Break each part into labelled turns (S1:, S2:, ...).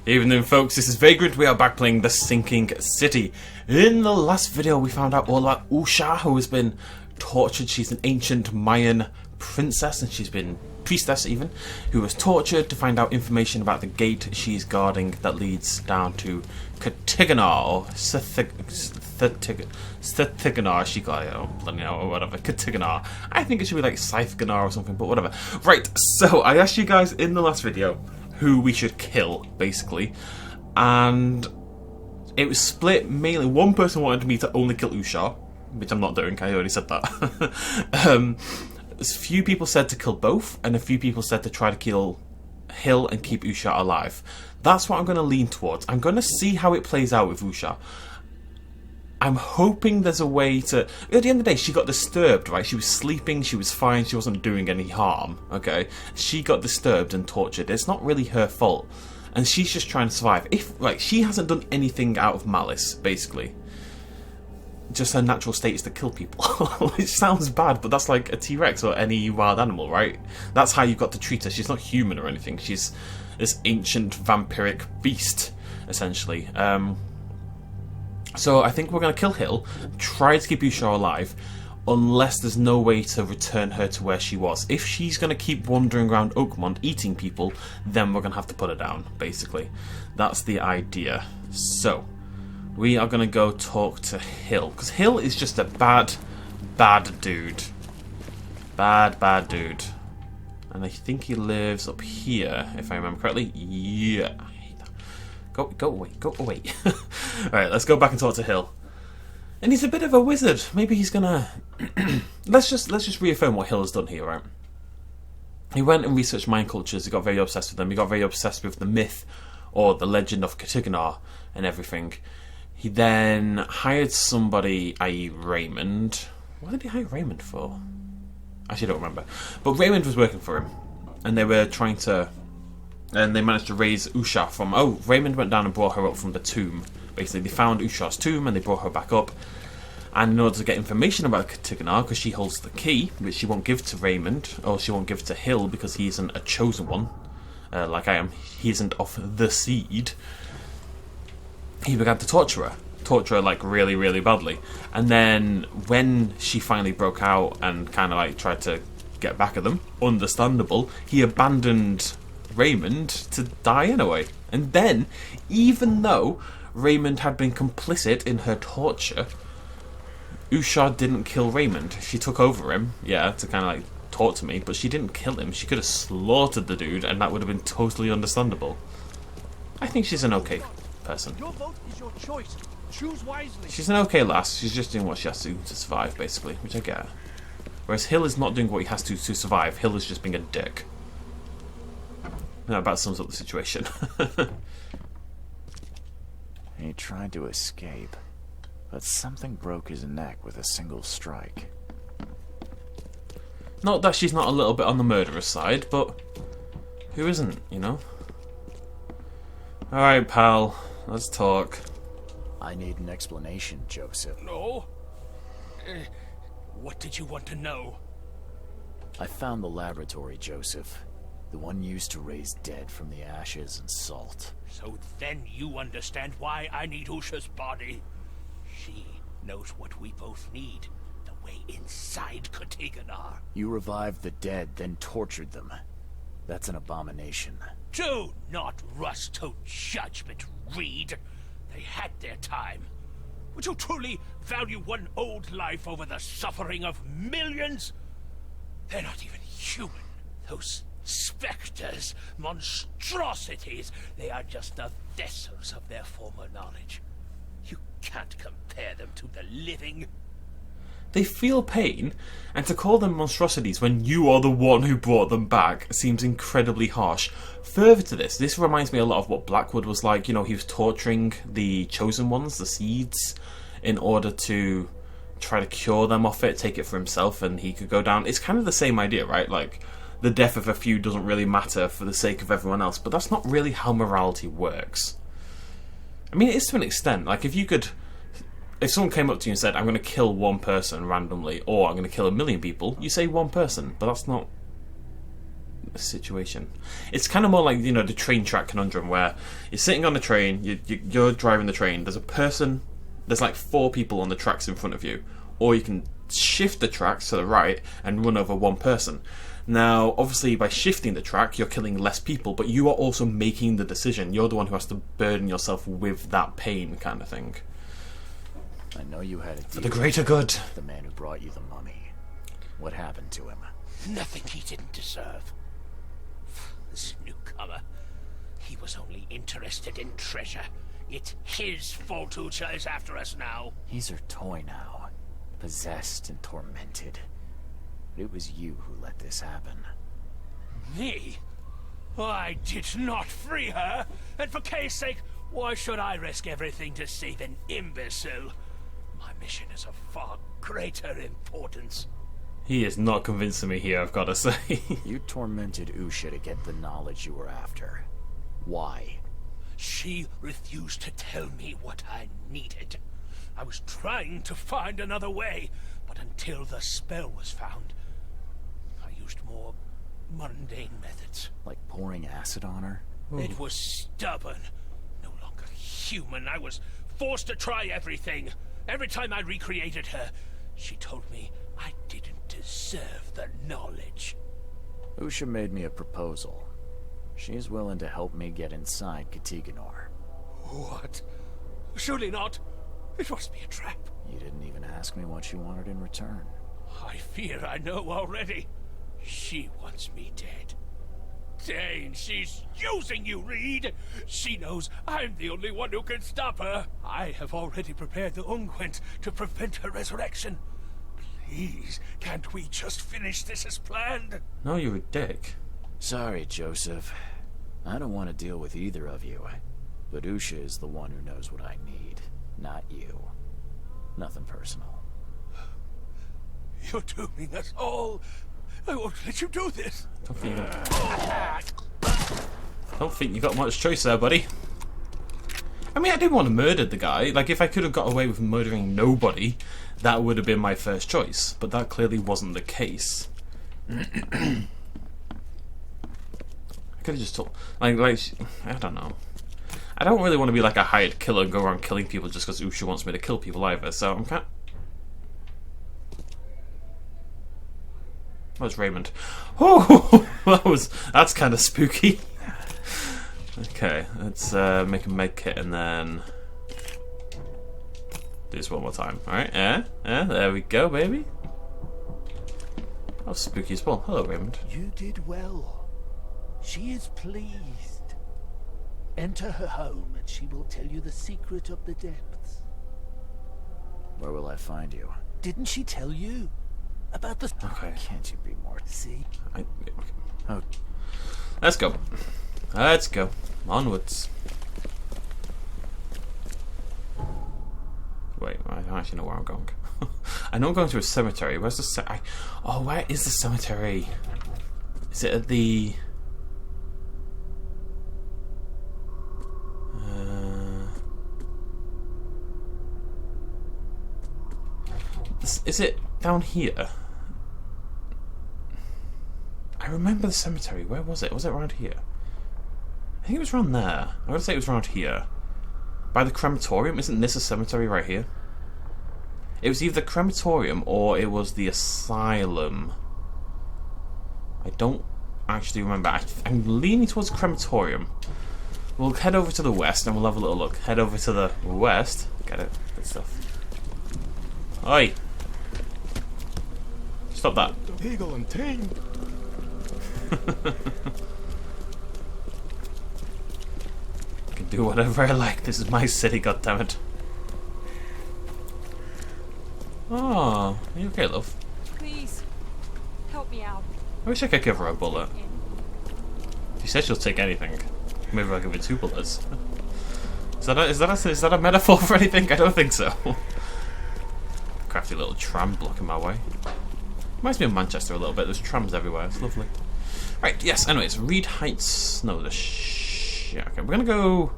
S1: Evening folks, this is Vagrant. We are back playing The Sinking City. In the last video we found out all about Usha, who has been tortured. She's an ancient Mayan princess, and she's been priestess even, who was tortured to find out information about the gate she's guarding that leads down to CTHYGONNAR, or CTHYGONNAR, she got it, or whatever, CTHYGONNAR. I think it should be like CTHYGONNAR or something, but whatever. Right, so I asked you guys in the last video who we should kill, basically, and it was split mainly. One person wanted me to only kill Usha, which I'm not doing, I already said that. A few people said to kill both, and a few people said to try to kill Hill and keep Usha alive. That's what I'm going to lean towards. I'm going to see how it plays out with Usha. I'm hoping there's a way to... At the end of the day, she got disturbed, right? She was sleeping, she was fine, she wasn't doing any harm, okay? She got disturbed and tortured. It's not really her fault. And she's just trying to survive. She hasn't done anything out of malice, basically. Just her natural state is to kill people. Which sounds bad, but that's like a T-Rex or any wild animal, right? That's how you've got to treat her. She's not human or anything. She's this ancient vampiric beast, essentially. So I think we're going to kill Hill, try to keep Usha alive, unless there's no way to return her to where she was. If she's going to keep wandering around Oakmont eating people, then we're going to have to put her down, basically. That's the idea. So, we are going to go talk to Hill, because Hill is just a bad dude. Bad dude. And I think he lives up here, if I remember correctly. Yeah. Go away. Alright, let's go back and talk to Hill. And he's a bit of a wizard. Maybe he's gonna... let's just reaffirm what Hill has done here, right? He went and researched Mayan cultures, he got very obsessed with them, he got very obsessed with the myth, or the legend of CTHYGONNAR, and everything. He then hired somebody, i.e. Raymond. What did he hire Raymond for? Actually, I don't remember. But Raymond was working for him, and they were trying to... And they managed to raise Usha from... Oh, Raymond went down and brought her up from the tomb. Basically, they found Usha's tomb and they brought her back up. And in order to get information about CTHYGONNAR, because she holds the key, which she won't give to Raymond, or she won't give to Hill because he isn't a chosen one, like I am. He isn't of the seed. He began to torture her like really, really badly. And then when she finally broke out and kind of like tried to get back at them, understandable, he abandoned Raymond to die anyway. And then, even though Raymond had been complicit in her torture, Usha didn't kill Raymond. She took over him, yeah, to kind of like talk to me, but she didn't kill him. She could have slaughtered the dude, and that would have been totally understandable. I think she's an okay person.
S2: Your vote is your choice. Choose wisely.
S1: She's an okay lass. She's just doing what she has to survive, basically, which I get. Whereas Hill is not doing what he has to survive. Hill is just being a dick. That about sums up the situation.
S3: He tried to escape, but something broke his neck with a single strike.
S1: Not that she's not a little bit on the murderous side, but who isn't, you know? Alright, pal, let's talk.
S3: I need an explanation, Joseph.
S2: No? What did you want to know?
S3: I found the laboratory, Joseph. The one used to raise dead from the ashes and salt.
S2: So then you understand why I need Usha's body. She knows what we both need. The way inside CTHYGONNAR.
S3: You revived the dead, then tortured them. That's an abomination.
S2: Do not rush to judgment, Reed. They had their time. Would you truly value one old life over the suffering of millions? They're not even human. Those specters, monstrosities, they are just the vessels of their former knowledge. You can't compare them to the living.
S1: They feel pain, and to call them monstrosities when you are the one who brought them back seems incredibly harsh. Further to this reminds me a lot of what Blackwood was like. You know, he was torturing the chosen ones, the seeds, in order to try to cure them off it, take it for himself, and he could go down. It's kind of the same idea, right? Like, the death of a few doesn't really matter for the sake of everyone else, but that's not really how morality works. I mean, it is to an extent. Like, if someone came up to you and said, I'm going to kill one person randomly, or I'm going to kill 1 million people, you say one person, but that's not situation. It's kind of more like, you know, the train track conundrum, where you're sitting on the train, you're driving the train, there's like 4 people on the tracks in front of you, or you can shift the tracks to the right and run over 1 person. Now, obviously, by shifting the track, you're killing less people, but you are also making the decision. You're the one who has to burden yourself with that pain, kind of thing.
S3: I know you had a deal
S1: For the greater good.
S3: with the man who brought you the mummy. What happened to him?
S2: Nothing he didn't deserve. This newcomer, he was only interested in treasure. It's his fault Usha is after us now.
S3: He's her toy now, possessed and tormented. But it was you who let this happen.
S2: Me? I did not free her, and for Kay's sake, why should I risk everything to save an imbecile? My mission is of far greater importance.
S1: He is not convincing me here, I've got to say.
S3: You tormented Usha to get the knowledge you were after. Why?
S2: She refused to tell me what I needed. I was trying to find another way, but until the spell was found, I used more mundane methods.
S3: Like pouring acid on her?
S2: It was stubborn, no longer human. I was forced to try everything. Every time I recreated her, she told me I didn't deserve the knowledge.
S3: Usha made me a proposal. She's willing to help me get inside CTHYGONNAR.
S2: What? Surely not. It must be a trap.
S3: You didn't even ask me what she wanted in return.
S2: I fear I know already. She wants me dead. Dane, she's using you, Reed! She knows I'm the only one who can stop her. I have already prepared the unguent to prevent her resurrection. Please, can't we just finish this as planned?
S1: No, you're a dick.
S3: Sorry, Joseph. I don't want to deal with either of you. But Usha is the one who knows what I need, not you. Nothing personal.
S2: You're dooming us all. I won't let you do this.
S1: Don't think you got much choice there, buddy. I mean, I didn't want to murder the guy. Like, if I could have got away with murdering nobody, that would have been my first choice. But that clearly wasn't the case. I could have just told... Like, I don't know. I don't really want to be like a hired killer and go around killing people just because Usha wants me to kill people either, so I'm kind of... That was Raymond. Oh, that's kind of spooky. Okay, let's make a med kit and then do this one more time. Alright, there we go, baby. That was spooky as well. Hello, Raymond.
S4: You did well. She is pleased. Enter her home and she will tell you the secret of the depths.
S3: Where will I find you?
S4: Didn't she tell you about the...
S1: Okay.
S3: Can't you be more...
S4: See?
S1: Okay.
S3: Oh,
S1: Let's go. Let's go. Onwards. Wait, I don't actually know where I'm going. I know I'm going to a cemetery. Where's the oh, where is the cemetery? Is it at the... Is it down here? I remember the cemetery. Where was it? Was it around here? I think it was around there. I would say it was around here. By the crematorium? Isn't this a cemetery right here? It was either the crematorium or it was the asylum. I don't actually remember. I'm leaning towards the crematorium. We'll head over to the west and we'll have a little look. Head over to the west. Get it? Good stuff. Oi! Stop that.
S5: Eagle and team.
S1: I can do whatever I like. This is my city, goddammit. Oh, are you okay, love?
S6: Please, help me out.
S1: I wish I could give her a bullet. She said she'll take anything. Maybe I'll give her 2 bullets. Is that a metaphor for anything? I don't think so. Crafty little tram blocking my way. Reminds me of Manchester a little bit. There's trams everywhere. It's lovely. Right, yes, anyways. Reed Heights. No, yeah, okay. We're going to go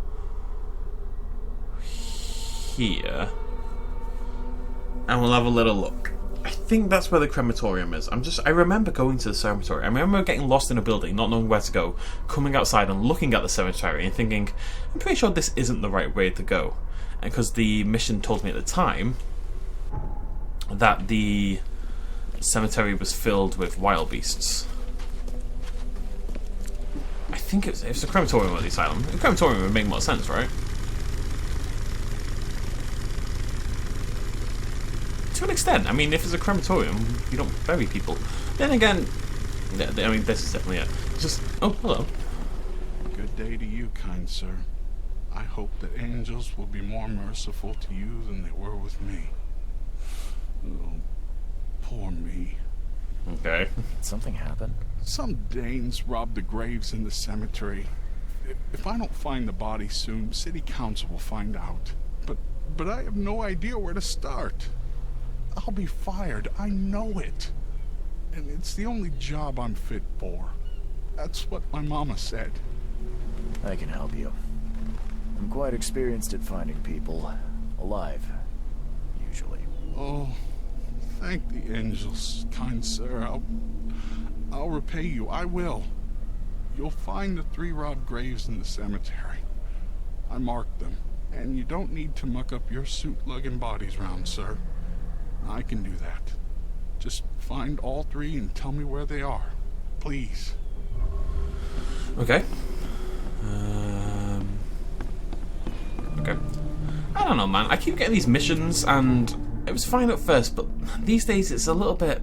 S1: here. And we'll have a little look. I think that's where the crematorium is. I remember going to the cemetery. I remember getting lost in a building, not knowing where to go, coming outside and looking at the cemetery and thinking, I'm pretty sure this isn't the right way to go. And because the mission told me at the time that the cemetery was filled with wild beasts. I think it's a crematorium or the asylum. The crematorium would make more sense, right? To an extent. I mean, if it's a crematorium, you don't bury people. Then again, I mean, this is definitely it. It's just, oh, hello.
S5: Good day to you, kind sir. I hope that angels will be more merciful to you than they were with me. Oh, poor me.
S1: Okay.
S3: Something happened?
S5: Some Danes robbed the graves in the cemetery. If I don't find the body soon, city council will find out. But I have no idea where to start. I'll be fired, I know it. And it's the only job I'm fit for. That's what my mama said.
S3: I can help you. I'm quite experienced at finding people alive, usually.
S5: Oh, thank the angels, kind sir. I'll repay you, I will. You'll find the 3 robbed graves in the cemetery. I marked them, and you don't need to muck up your suit lugging bodies round, sir. I can do that. Just find all 3 and tell me where they are. Please.
S1: Okay. Okay. I don't know, man. I keep getting these missions, and it was fine at first, but these days it's a little bit...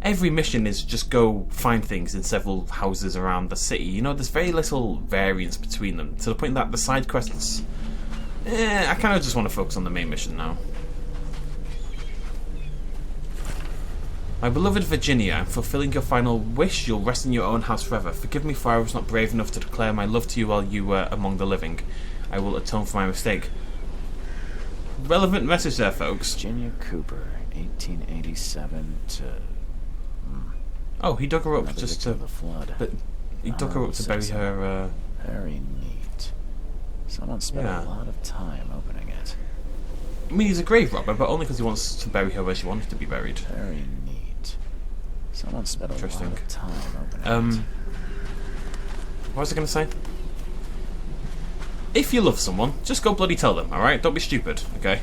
S1: Every mission is just go find things in several houses around the city. You know, there's very little variance between them, to the point that the side quests... I kind of just want to focus on the main mission now. My beloved Virginia, I'm fulfilling your final wish. You'll rest in your own house forever. Forgive me for I was not brave enough to declare my love to you while you were among the living. I will atone for my mistake. Relevant message there, folks.
S3: Virginia Cooper, 1887 to...
S1: Oh, he dug her up
S3: Another
S1: just to...
S3: victim of the flood.
S1: But he dug her up to bury her...
S3: Very neat. Someone spent a lot of time opening it.
S1: I mean, he's a grave robber, but only because he wants to bury her where she wanted to be buried.
S3: Very neat. Someone spent a lot of time opening it.
S1: What was I going to say? If you love someone, just go bloody tell them, alright? Don't be stupid, okay?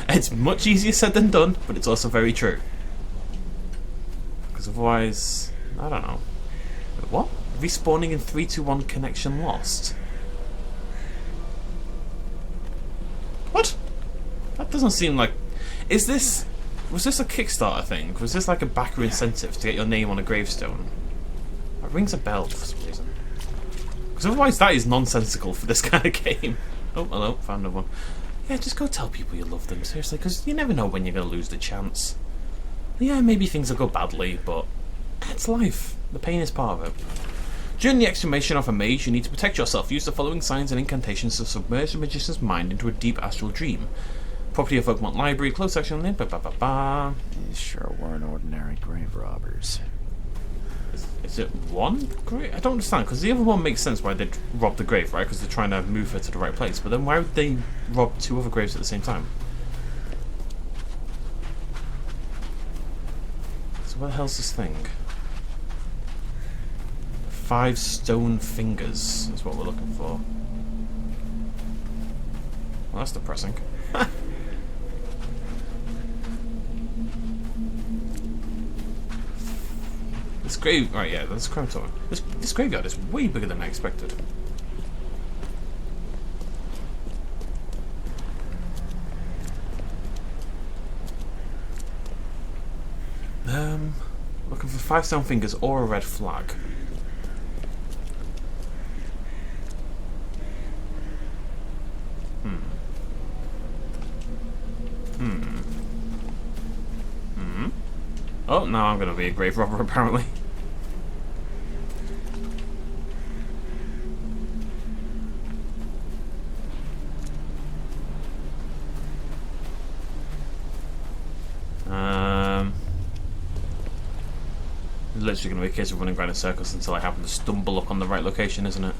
S1: It's much easier said than done, but it's also very true. Because otherwise... I don't know. What? Respawning in 3-2-1 connection lost? What? That doesn't seem like... Was this a Kickstarter thing? Was this like a backer incentive to get your name on a gravestone? That rings a bell for some reason. Because otherwise that is nonsensical for this kind of game. Oh, hello, found another one. Yeah, just go tell people you love them, seriously, because you never know when you're going to lose the chance. Yeah, maybe things will go badly, but it's life. The pain is part of it. During the exclamation of a mage, you need to protect yourself. Use the following signs and incantations to submerge the magician's mind into a deep astral dream. Property of Oakmont Library, closed section link,
S3: These sure weren't ordinary grave robbers.
S1: Is it one grave? I don't understand, because the other one makes sense why they'd rob the grave, right? Because they're trying to move her to the right place. But then why would they rob 2 other graves at the same time? So what the hell's this thing? 5 stone fingers is what we're looking for. Well, that's depressing. This grave... Right, yeah, that's crematorium. This graveyard is way bigger than I expected. Looking for 5 stone fingers or a red flag. Oh, now I'm going to be a grave robber, apparently. It's literally going to be a case of running around in circles until I happen to stumble up on the right location, isn't it?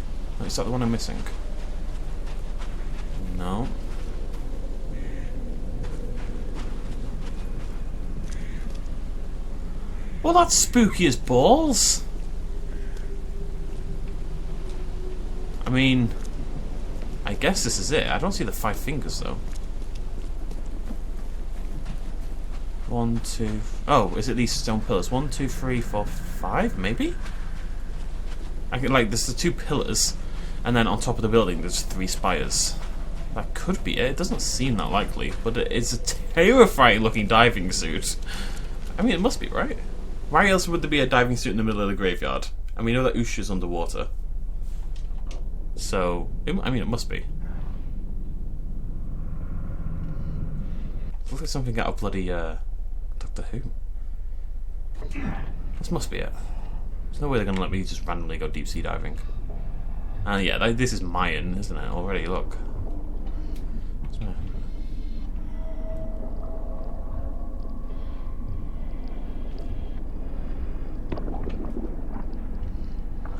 S1: Is that the one I'm missing? No. Well, that's spooky as balls. I mean, I guess this is it. I don't see the 5 fingers though. 1, 2. Oh, is it these stone pillars? 1, 2, 3, 4, 5, maybe? I can, like, there's the 2 pillars, and then on top of the building there's 3 spires. That could be it. It doesn't seem that likely, but it's a terrifying looking diving suit. I mean, it must be, right? Why else would there be a diving suit in the middle of the graveyard? And we know that Usha's underwater. So, I mean, it must be. Looks like something out of bloody, Doctor Who. This must be it. There's no way they're gonna let me just randomly go deep sea diving. And yeah, this is Mayan, isn't it? Already, look.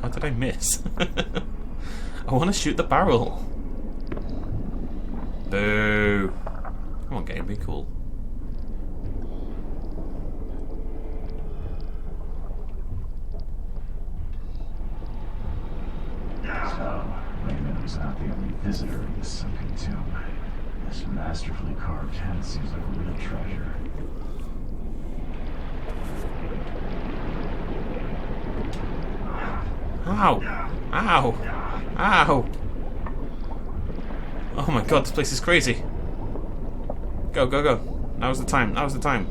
S1: How did I miss? I want to shoot the barrel. Boo. Come on, game, be cool.
S7: So, Raymond was not the only visitor in this sunken tomb. This masterfully carved head seems like a real treasure.
S1: Ow! Ow! Ow! Oh my god, this place is crazy. Go, go, go. Now's the time. Now's the time.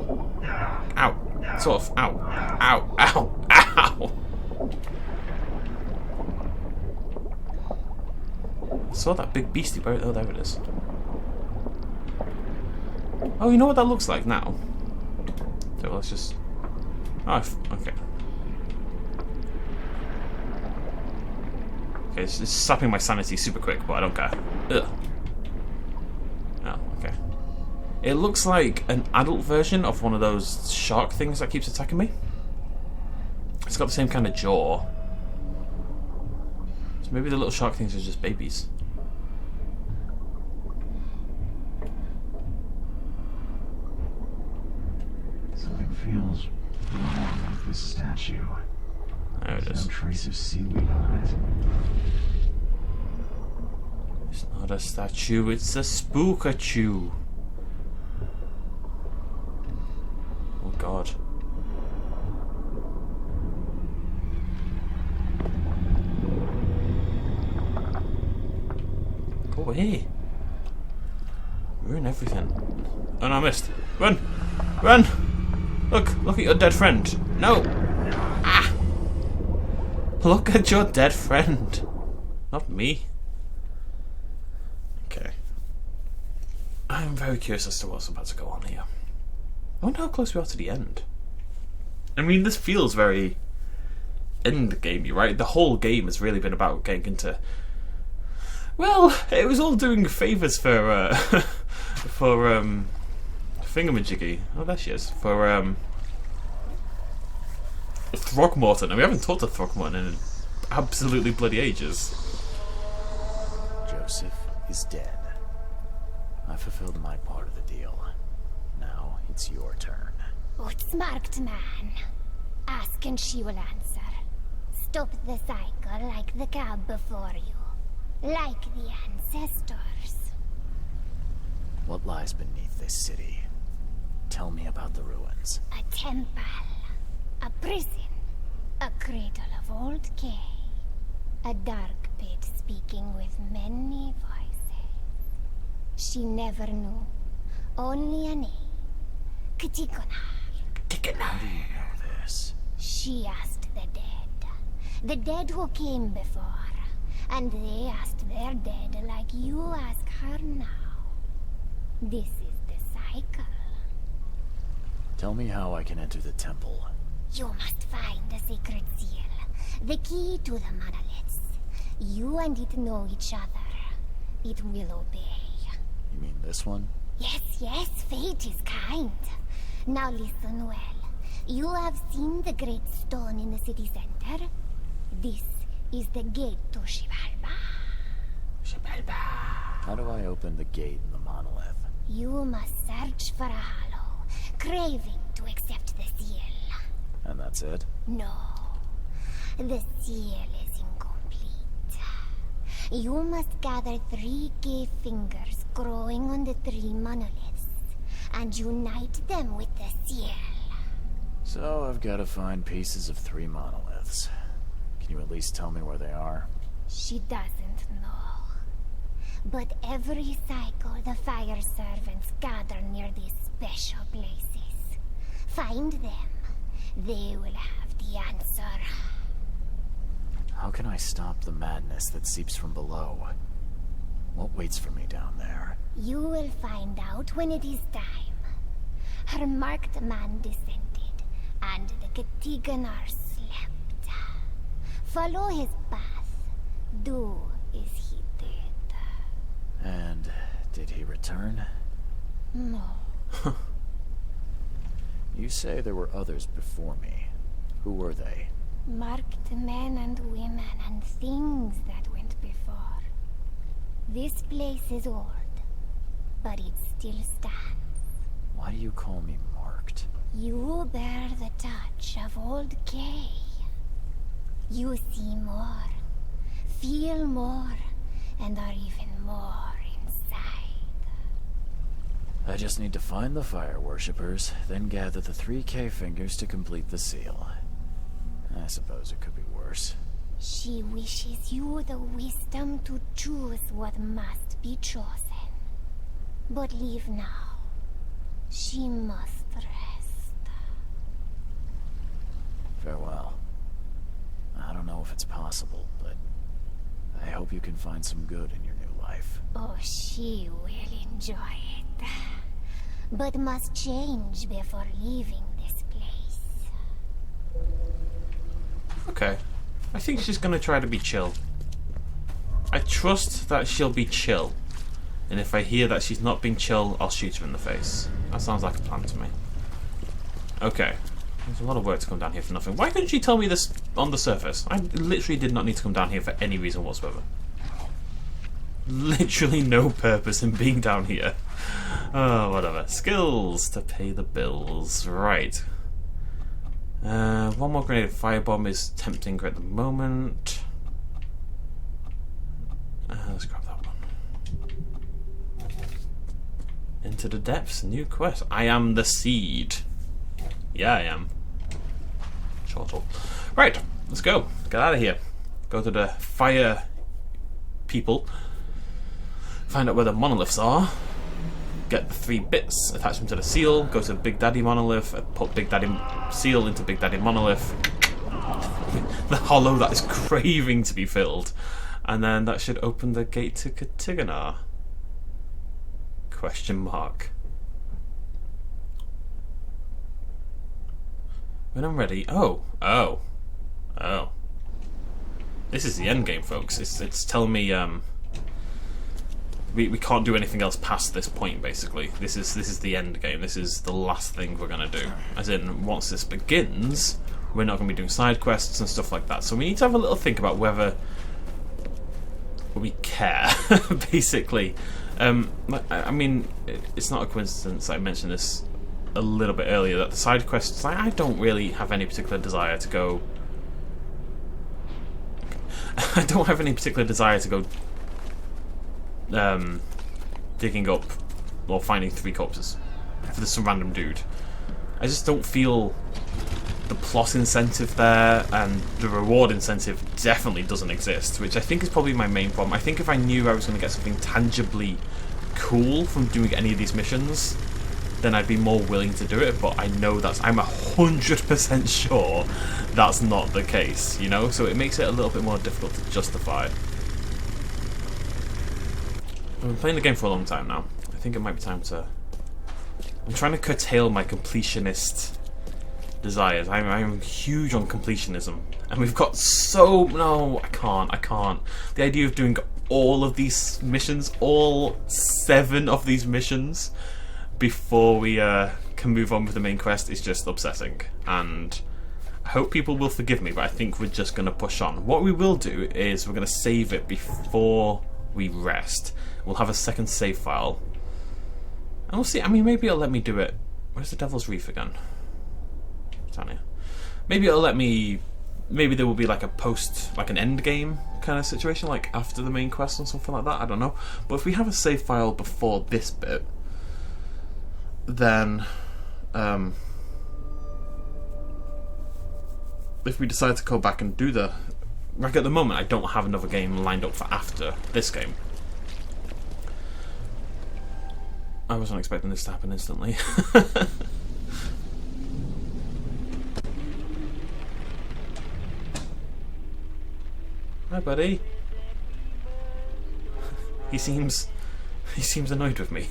S1: Ow. Sort of. Ow. Ow. Ow. Ow! I saw that big beastie. Where? Oh, there it is. Oh, you know what that looks like now? So let's just... Oh, okay. Okay, it's just sapping my sanity super quick, but I don't care. Ugh. Oh, okay. It looks like an adult version of one of those shark things that keeps attacking me. It's got the same kind of jaw. So maybe the little shark things are just babies.
S7: Something feels wrong with this statue.
S1: There it
S7: There's
S1: is.
S7: no trace of seaweed on it.
S1: It's not a statue, it's a spookachu. Oh god. Go away. Ruin everything. Oh no, I missed. Run! Run! Look at your dead friend. No! Ah! Look at your dead friend. Not me. Okay. I'm very curious as to what's about to go on here. I wonder how close we are to the end. I mean, this feels very Endgame-y, right? The whole game has really been about getting into... Well, it was all doing favours for, Thingamajiggy. Oh, there she is. For, Throckmorton. And we haven't talked to Throckmorton in absolutely bloody ages.
S3: Joseph is dead. I fulfilled my part of the deal. Now it's your turn.
S8: Outsmarked man. Ask and she will answer. Stop the cycle like the cab before you. Like the ancestors.
S3: What lies beneath this city? Tell me about the ruins.
S8: A temple. A prison. A cradle of old K. A dark pit speaking with many voices. She never knew. Only a name. CTHYGONNAR.
S3: How do you know this?
S8: She asked the dead. The dead who came before. And they asked their dead like you ask her now. This is the cycle.
S3: Tell me how I can enter the temple.
S8: You must find the sacred seal. The key to the monoliths. You and it know each other. It will obey.
S3: You mean this one?
S8: Yes, yes, fate is kind. Now listen well. You have seen the great stone in the city center? This is the gate to Xibalba.
S1: Xibalba.
S3: How do I open the gate in the monolith?
S8: You must search for a hollow, craving to accept the seal.
S3: And that's it?
S8: No. The seal is incomplete. You must gather 3 cave fingers growing on the 3 monoliths and unite them with the seal.
S3: So I've got to find pieces of 3 monoliths. Can you at least tell me where they are?
S8: She doesn't know. But every cycle the fire servants gather near these special places. Find them. They will have the answer.
S3: How can I stop the madness that seeps from below? What waits for me down there?
S8: You will find out when it is time. Her marked man descended, and the CTHYGONNAR slept. Follow his path. Do as he did.
S3: And did he return?
S8: No.
S3: You say there were others before me. Who were they?
S8: Marked men and women and things that went before. This place is old, but it still stands.
S3: Why do you call me marked?
S8: You bear the touch of old Kay. You see more, feel more, and are even more inside.
S3: I just need to find the fire worshippers, then gather the 3 cave fingers to complete the seal. I suppose it could be worse.
S8: She wishes you the wisdom to choose what must be chosen. But leave now. She must rest.
S3: Farewell. I don't know if it's possible, but I hope you can find some good in your new life.
S8: Oh, she will enjoy it. But must change before leaving this place.
S1: Okay. I think she's gonna try to be chill. I trust that she'll be chill. And if I hear that she's not being chill, I'll shoot her in the face. That sounds like a plan to me. Okay. There's a lot of work to come down here for nothing. Why couldn't she tell me this on the surface? I literally did not need to come down here for any reason whatsoever. Literally no purpose in being down here. Oh, whatever. Skills to pay the bills. Right. One more grenade firebomb is tempting at the moment. Let's grab that one. Into the depths, new quest. I am the seed. Yeah, I am. Short. Right, let's go. Get out of here. Go to the fire people. Find out where the monoliths are. Get the 3 bits, attach them to the seal, go to Big Daddy monolith, put Big Daddy seal into Big Daddy monolith. The hollow that is craving to be filled. And then that should open the gate to CTHYGONNAR. Question mark. When I'm ready. Oh. This is the endgame, folks. It's telling me we can't do anything else past this point, basically. This is the end game. This is the last thing we're gonna do. As in, once this begins, we're not gonna be doing side quests and stuff like that. So we need to have a little think about whether we care, basically. I mean, it's not a coincidence I mentioned this a little bit earlier, that the side quests, I don't really have any particular desire to go. I don't have any particular desire to go digging up or finding 3 corpses for some random dude. I just don't feel the plot incentive there, and the reward incentive definitely doesn't exist, which I think is probably my main problem. I think if I knew I was going to get something tangibly cool from doing any of these missions, then I'd be more willing to do it, but I know I'm 100% sure that's not the case, you know? So it makes it a little bit more difficult to justify. I've been playing the game for a long time now. I think it might be time to... I'm trying to curtail my completionist desires. I'm huge on completionism. And we've got so... No, I can't. The idea of doing all of these missions, all 7 of these missions, before we can move on with the main quest is just upsetting. And I hope people will forgive me, but I think we're just going to push on. What we will do is we're going to save it before we rest. We'll have a second save file. And we'll see. I mean, maybe it'll let me do it. Where's the Devil's Reef again? Tanya. Maybe it'll let me. Maybe there will be like a post, like an endgame kind of situation, like after the main quest or something like that. I don't know. But if we have a save file before this bit, then if we decide to go back and do the, like at the moment, I don't have another game lined up for after this game. I wasn't expecting this to happen instantly. Hi, buddy. He seems annoyed with me.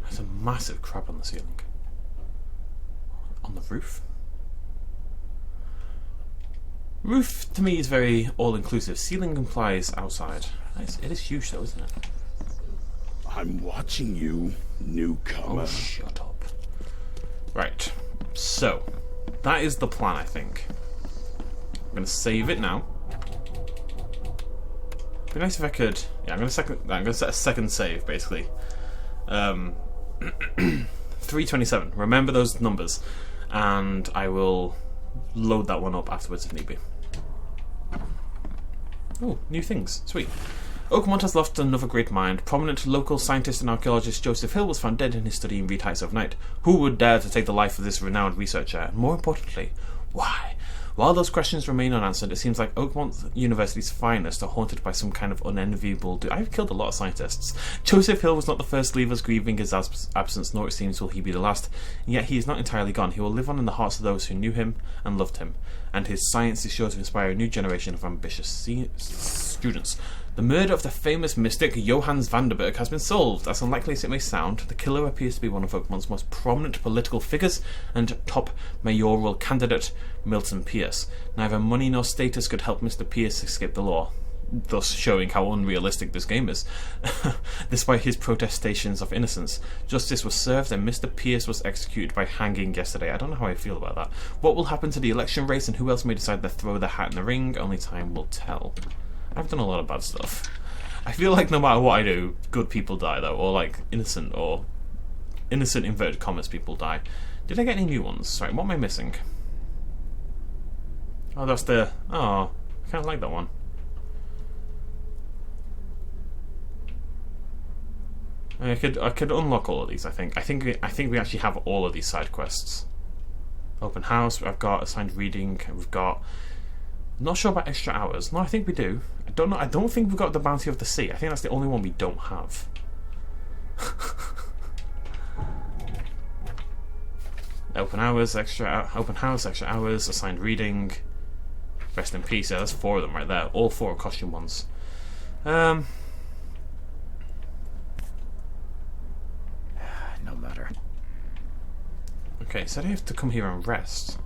S1: There's a massive crab on the ceiling. On the roof? Roof to me is very all-inclusive. Ceiling implies outside. It is huge though, isn't it?
S5: I'm watching you, newcomer.
S1: Oh, shut up. Right. So, that is the plan, I think. I'm going to save it now. It'd be nice if I could. Yeah, I'm going to set a second save, basically. 327. Remember those numbers, and I will load that one up afterwards if need be. Oh, new things. Sweet. Oakmont has lost another great mind. Prominent local scientist and archaeologist Joseph Hill was found dead in his study in Reed Heights overnight. Who would dare to take the life of this renowned researcher? And more importantly, why? While those questions remain unanswered, it seems like Oakmont University's finest are haunted by some kind of unenviable I've killed a lot of scientists. Joseph Hill was not the first to leave us grieving his absence, nor it seems will he be the last. And yet he is not entirely gone. He will live on in the hearts of those who knew him and loved him. And his science is sure to inspire a new generation of ambitious students. The murder of the famous mystic Johannes Vanderburg has been solved. As unlikely as it may sound, the killer appears to be one of Oakmont's most prominent political figures and top mayoral candidate, Milton Pierce. Neither money nor status could help Mr. Pierce escape the law, thus showing how unrealistic this game is. Despite his protestations of innocence, justice was served and Mr. Pierce was executed by hanging yesterday. I don't know how I feel about that. What will happen to the election race and who else may decide to throw their hat in the ring? Only time will tell. I've done a lot of bad stuff. I feel like no matter what I do, good people die though, or like innocent inverted commas people die. Did I get any new ones? Sorry, what am I missing? Oh, that's the... Oh, I kind of like that one. I could unlock all of these. I think we actually have all of these side quests. Open house. I've got assigned reading. We've got. Not sure about extra hours. No, I think we do. I don't know. I don't think we've got the bounty of the sea. I think that's the only one we don't have. Open hours, open house, extra hours, assigned reading. Rest in peace. Yeah, that's 4 of them right there. All 4 are costume ones.
S3: No matter.
S1: Okay, so I have to come here and rest.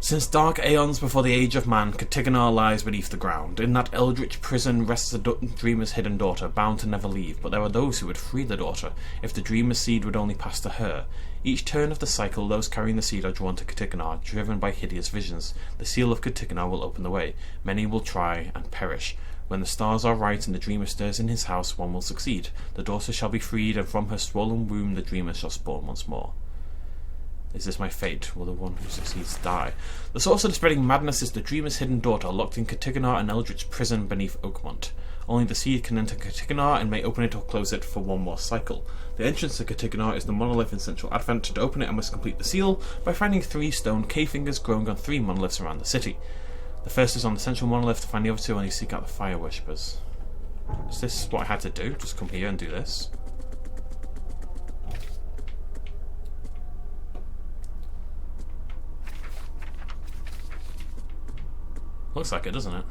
S1: Since dark aeons before the age of man, CTHYGONNAR lies beneath the ground. In that eldritch prison rests a dreamer's hidden daughter, bound to never leave. But there are those who would free the daughter, if the dreamer's seed would only pass to her. Each turn of the cycle, those carrying the seed are drawn to CTHYGONNAR, driven by hideous visions. The seal of CTHYGONNAR will open the way. Many will try and perish. When the stars are right and the dreamer stirs in his house, one will succeed. The daughter shall be freed, and from her swollen womb the dreamer shall spawn once more. Is this my fate? Will the one who succeeds die? The source of the spreading madness is the dreamer's hidden daughter, locked in CTHYGONNAR, an eldritch prison beneath Oakmont. Only the seed can enter CTHYGONNAR and may open it or close it for one more cycle. The entrance to CTHYGONNAR is the monolith in Central Advent. To open it, I must complete the seal by finding 3 stone cave fingers growing on 3 monoliths around the city. The first is on the central monolith. To find the other 2, only seek out the fire worshippers. Is this what I had to do? Just come here and do this? Looks like it, doesn't it?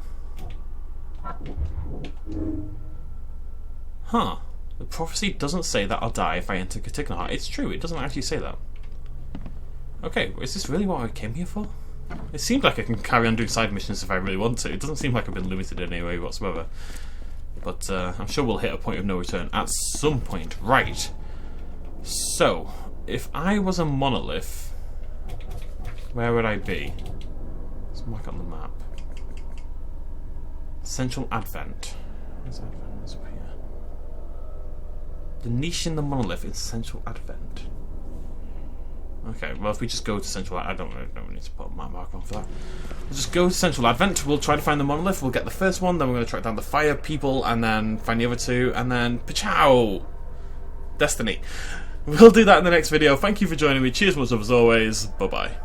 S1: Huh. The prophecy doesn't say that I'll die if I enter CTHYGONNAR. It's true, it doesn't actually say that. Okay, is this really what I came here for? It seems like I can carry on doing side missions if I really want to. It doesn't seem like I've been limited in any way whatsoever. But I'm sure we'll hit a point of no return at some point. Right. So, if I was a monolith, where would I be? Let's mark on the map. Central Advent. Where's Advent? It's up here. The niche in the monolith is Central Advent. Okay, well if we just go to Central Advent, I don't need to put my mark on for that. We'll just go to Central Advent, we'll try to find the monolith, we'll get the first one, then we're going to track down the fire people, and then find the other two, and then pachow! Destiny. We'll do that in the next video. Thank you for joining me, cheers much love as always, bye bye.